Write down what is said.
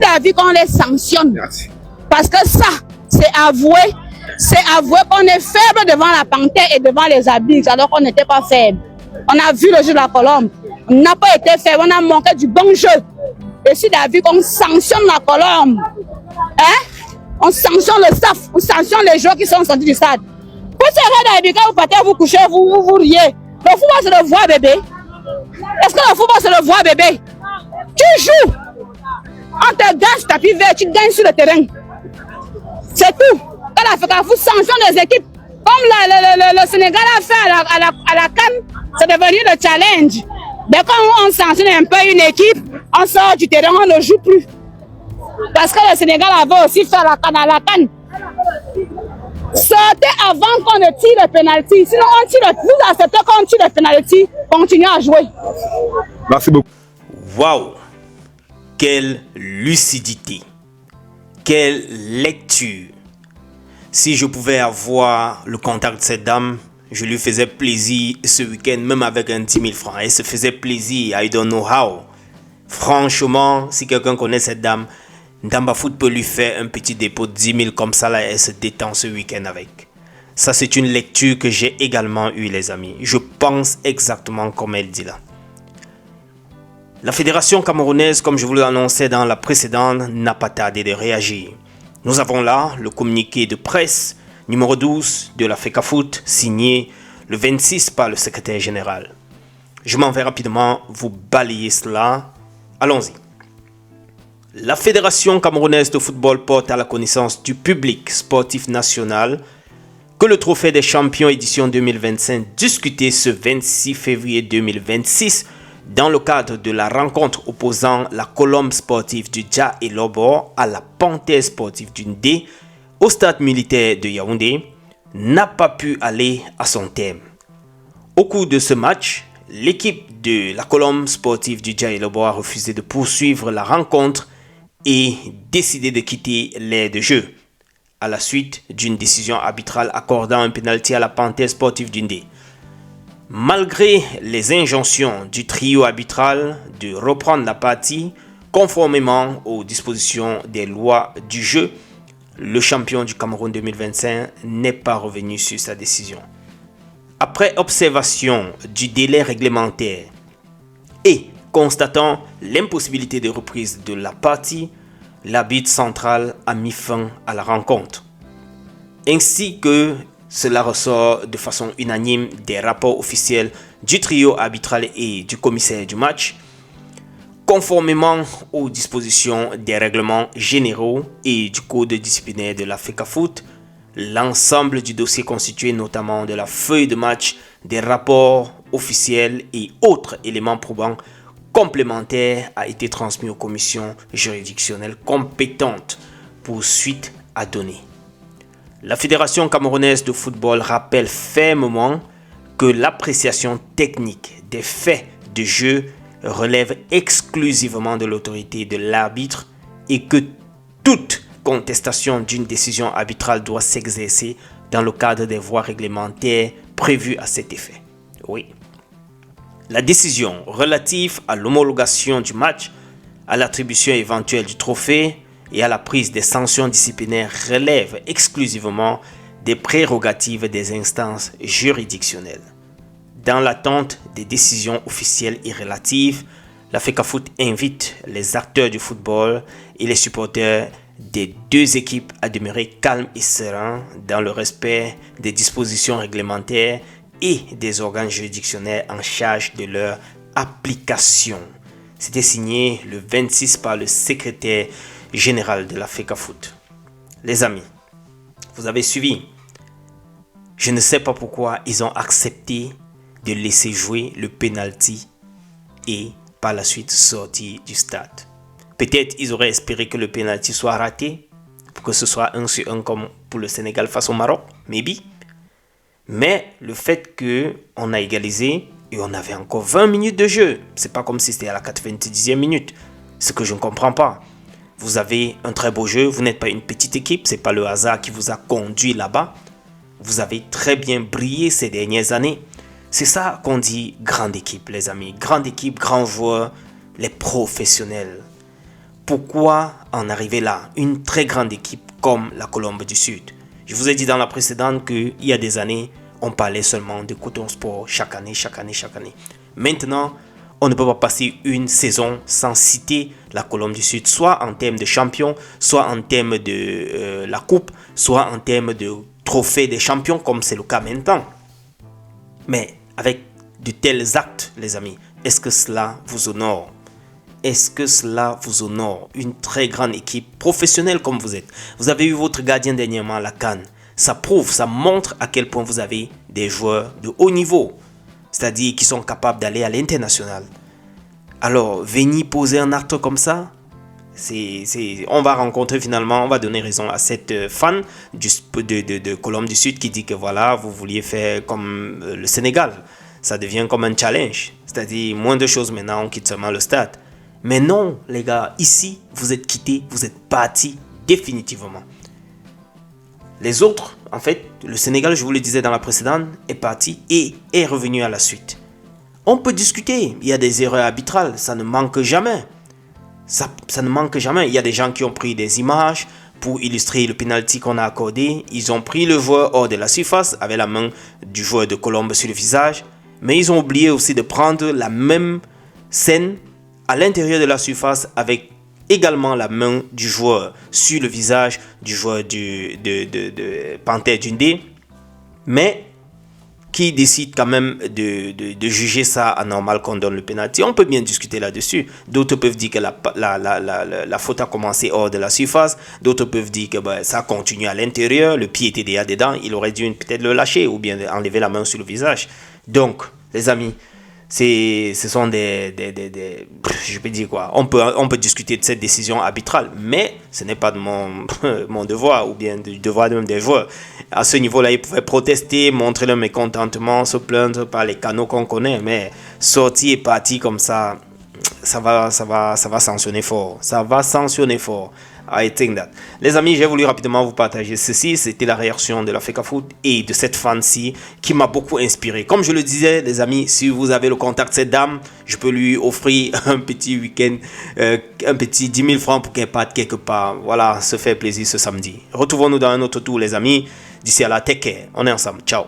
D'avis qu'on les sanctionne. Merci. Parce que ça, c'est avouer qu'on est faible devant la panthère et devant les abus, alors qu'on n'était pas faible. On a vu le jeu de la Colombe. On n'a pas été faible, on a manqué du bon jeu. Et si d'avis qu'on sanctionne la Colombe, hein? On sanctionne le staff, on sanctionne les joueurs qui sont sortis du stade. Vous serez d'avis quand vous partez vous coucher, vous riez. Le football, c'est le voir bébé. Est-ce que le football, c'est le voir bébé? Tu joues. On te gagne sur tapis vert, tu gagnes sur le terrain. C'est tout. Quand la vous sanctionne les équipes, comme le Sénégal a fait à la CAN, c'est devenu le challenge. Mais quand on sanctionne un peu une équipe, on sort du terrain, on ne joue plus. Parce que le Sénégal avait aussi fait la CAN. Sortez avant qu'on ne tire le penalty. Sinon, vous acceptez qu'on tire le penalty, continuez à jouer. Merci beaucoup. Waouh! Quelle lucidité! Quelle lecture! Si je pouvais avoir le contact de cette dame, je lui faisais plaisir ce week-end, même avec un 10 000 francs. Elle se faisait plaisir, I don't know how. Franchement, si quelqu'un connaît cette dame, Ndamba Foot peut lui faire un petit dépôt de 10 000 comme ça, là, elle se détend ce week-end avec. Ça, c'est une lecture que j'ai également eue, les amis. Je pense exactement comme elle dit là. La fédération camerounaise, comme je vous l'annonçais dans la précédente, n'a pas tardé de réagir. Nous avons là le communiqué de presse numéro 12 de la FECAFOOT, signé le 26 par le secrétaire général. Je m'en vais rapidement vous balayer cela. Allons-y. La Fédération camerounaise de football porte à la connaissance du public sportif national que le trophée des champions édition 2025 discuté ce 26 février 2026 dans le cadre de la rencontre opposant la Colombe sportive du Dja et Lobor à la Panthère sportive du Ndé au stade militaire de Yaoundé n'a pas pu aller à son terme. Au cours de ce match, l'équipe de la Colombe sportive du Dja et Lobor a refusé de poursuivre la rencontre et décidé de quitter l'aire de jeu à la suite d'une décision arbitrale accordant un pénalty à la Panthère sportive du Ndé. Malgré les injonctions du trio arbitral de reprendre la partie conformément aux dispositions des lois du jeu, le champion du Cameroun 2025 n'est pas revenu sur sa décision. Après observation du délai réglementaire et constatant l'impossibilité de reprise de la partie, l'arbitre central a mis fin à la rencontre. Ainsi que cela ressort de façon unanime des rapports officiels du trio arbitral et du commissaire du match, conformément aux dispositions des règlements généraux et du code disciplinaire de la FECAFOOT. L'ensemble du dossier constitué notamment de la feuille de match, des rapports officiels et autres éléments probants complémentaires a été transmis aux commissions juridictionnelles compétentes pour suite à donner. La Fédération camerounaise de football rappelle fermement que l'appréciation technique des faits de jeu relève exclusivement de l'autorité de l'arbitre et que toute contestation d'une décision arbitrale doit s'exercer dans le cadre des voies réglementaires prévues à cet effet. Oui. La décision relative à l'homologation du match, à l'attribution éventuelle du trophée et à la prise des sanctions disciplinaires relève exclusivement des prérogatives des instances juridictionnelles. Dans l'attente des décisions officielles et relatives, la FECAFOOT invite les acteurs du football et les supporters des deux équipes à demeurer calmes et sereins dans le respect des dispositions réglementaires et des organes juridictionnels en charge de leur application. C'était signé le 26 par le secrétaire général de la FECAFOOT. Les amis, vous avez suivi. Je ne sais pas pourquoi ils ont accepté de laisser jouer le penalty et par la suite sortir du stade. Peut-être ils auraient espéré que le penalty soit raté pour que ce soit 1-1 comme pour le Sénégal face au Maroc, maybe. Mais le fait qu'on a égalisé et on avait encore 20 minutes de jeu, c'est pas comme si c'était à la 90e minute. Ce que je ne comprends pas. Vous avez un très beau jeu, vous n'êtes pas une petite équipe, c'est pas le hasard qui vous a conduit là-bas. Vous avez très bien brillé ces dernières années. C'est ça qu'on dit grande équipe, les amis. Grande équipe, grands joueurs, les professionnels. pourquoi en arriver là? Une très grande équipe comme la Colombe du Sud. Je vous ai dit dans la précédente qu'il y a des années, on parlait seulement de Coton Sport chaque année. Maintenant, on ne peut pas passer une saison sans citer la Colombe du Sud, soit en termes de champion, soit en termes de la coupe, soit en termes de trophée des champions, comme c'est le cas maintenant. Mais avec de tels actes, les amis, est-ce que cela vous honore? Est-ce que cela vous honore? Une très grande équipe professionnelle comme vous êtes. Vous avez eu votre gardien dernièrement à la CAN. Ça prouve, ça montre à quel point vous avez des joueurs de haut niveau. C'est-à-dire qui sont capables d'aller à l'international. Alors, venir poser un acte comme ça, on va rencontrer finalement, on va donner raison à cette fan de Colombe du Sud qui dit que voilà, vous vouliez faire comme le Sénégal. Ça devient comme un challenge. C'est-à-dire, moins de choses maintenant, on quitte seulement le stade. Mais non, les gars, ici, vous êtes quittés, vous êtes partis définitivement. Les autres, en fait, le Sénégal, je vous le disais dans la précédente, est parti et est revenu à la suite. On peut discuter, il y a des erreurs arbitrales, ça ne manque jamais. Ça ne manque jamais. Il y a des gens qui ont pris des images pour illustrer le penalty qu'on a accordé. Ils ont pris le joueur hors de la surface avec la main du joueur de Colombe sur le visage. Mais ils ont oublié aussi de prendre la même scène à l'intérieur de la surface avec également la main du joueur sur le visage du joueur de Panthère Dundee, mais qui décide quand même de juger ça anormal qu'on donne le penalty. On peut bien discuter là-dessus. D'autres peuvent dire que la faute a commencé hors de la surface. D'autres peuvent dire que ça continue à l'intérieur. Le pied était déjà dedans. Il aurait dû peut-être le lâcher ou bien enlever la main sur le visage. Donc, les amis, ce sont je peux dire quoi, on peut discuter de cette décision arbitrale, mais ce n'est pas de mon devoir ou bien du devoir même des joueurs. À ce niveau-là, ils pouvaient protester, montrer leur mécontentement, se plaindre par les canaux qu'on connaît, mais sortir et partir comme ça va sanctionner fort. Ça va sanctionner fort. I think that. Les amis, j'ai voulu rapidement vous partager ceci. C'était la réaction de la FECAFOOT et de cette fan-ci qui m'a beaucoup inspiré. Comme je le disais, les amis, si vous avez le contact de cette dame, je peux lui offrir un petit week-end, un petit 10 000 francs pour qu'elle parte quelque part. Voilà, se faire plaisir ce samedi. Retrouvons-nous dans un autre tour, les amis. D'ici à là, take care. On est ensemble. Ciao.